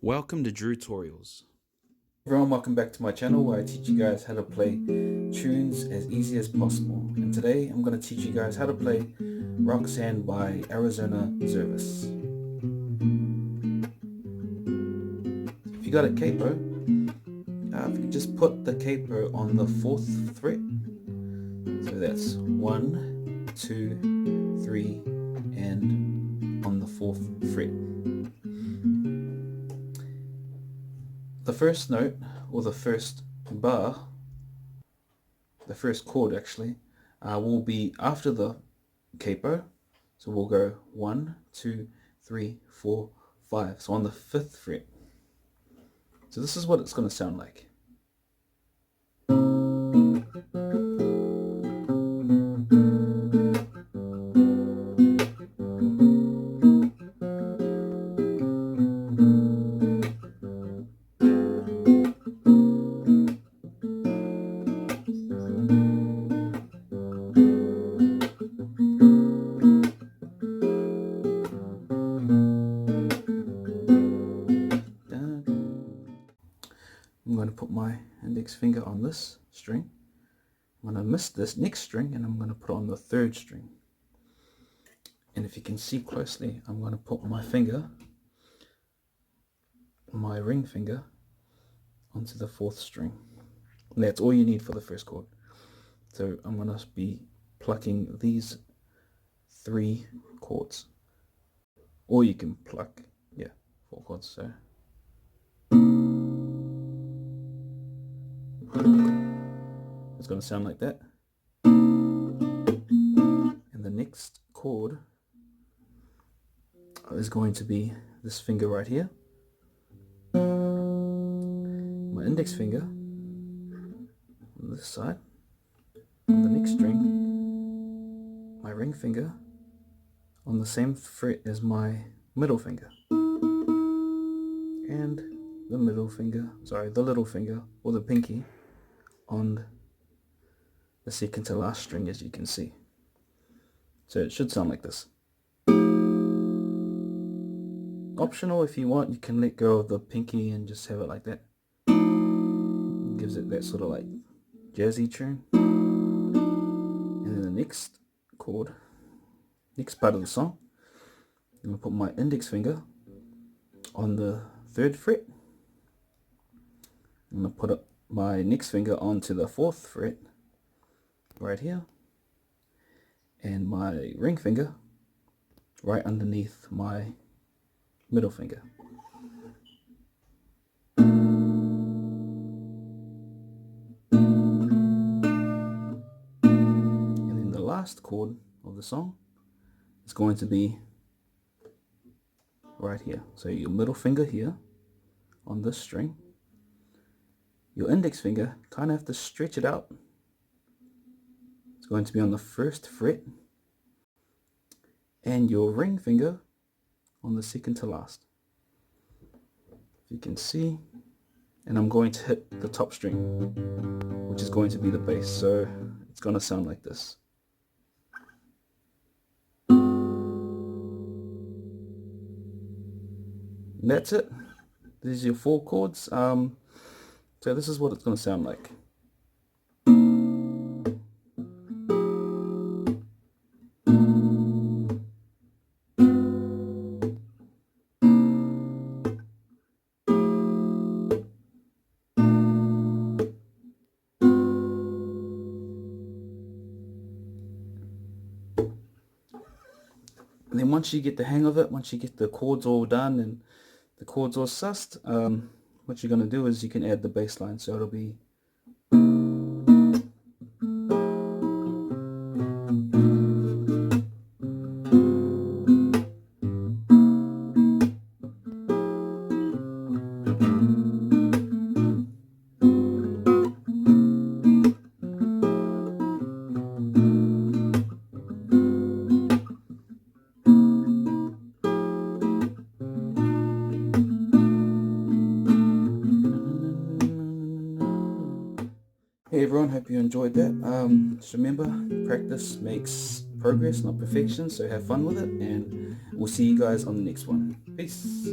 Welcome to dru-torials. Everyone, welcome back to my channel where I teach you guys how to play tunes as easy as possible. And today I'm going to teach you guys how to play Roxanne by Arizona Zervas. If you got a capo, if you just put the capo on the 4th fret, so that's 1, 2, 3, and on the 4th fret. The first note, or the first bar, the first chord actually, will be after the capo. So we'll go 1, 2, 3, 4, 5. So on the 5th fret. So this is what it's going to sound like. I'm going to put my index finger on this string. I'm going to miss this next string and I'm going to put on the 3rd string. And if you can see closely, I'm going to put my finger, my ring finger, onto the 4th string. And that's all you need for the first chord. So I'm going to be plucking these 3 chords. Or you can pluck, 4 chords. So it's going to sound like that. And the next chord is going to be this finger right here. My index finger on this side. On the next string, my ring finger on the same fret as my middle finger. And the little finger or the pinky on the second to last string, as you can see. So it should sound like this. Optional, if you want, you can let go of the pinky and just have it like that. Gives it that sort of like jazzy tune. And then the next chord, next part of the song, I'm going to put my index finger on the 3rd fret. I'm going to put my next finger onto the 4th fret right here, and my ring finger right underneath my middle finger. And then the last chord of the song is going to be right here. So your middle finger here on this string, your index finger, kind of have to stretch it out. It's going to be on the 1st fret, and your ring finger on the 2nd to last. If you can see, and I'm going to hit the top string, which is going to be the bass. So it's going to sound like this. And that's it. These are your 4 chords. So this is what it's going to sound like. And then once you get the hang of it, once you get the chords all done and the chords all sussed, what you're going to do is you can add the bass line. So it'll be Hey everyone, hope you enjoyed that. Just remember, practice makes progress, not perfection, so have fun with it, and we'll see you guys on the next one. Peace.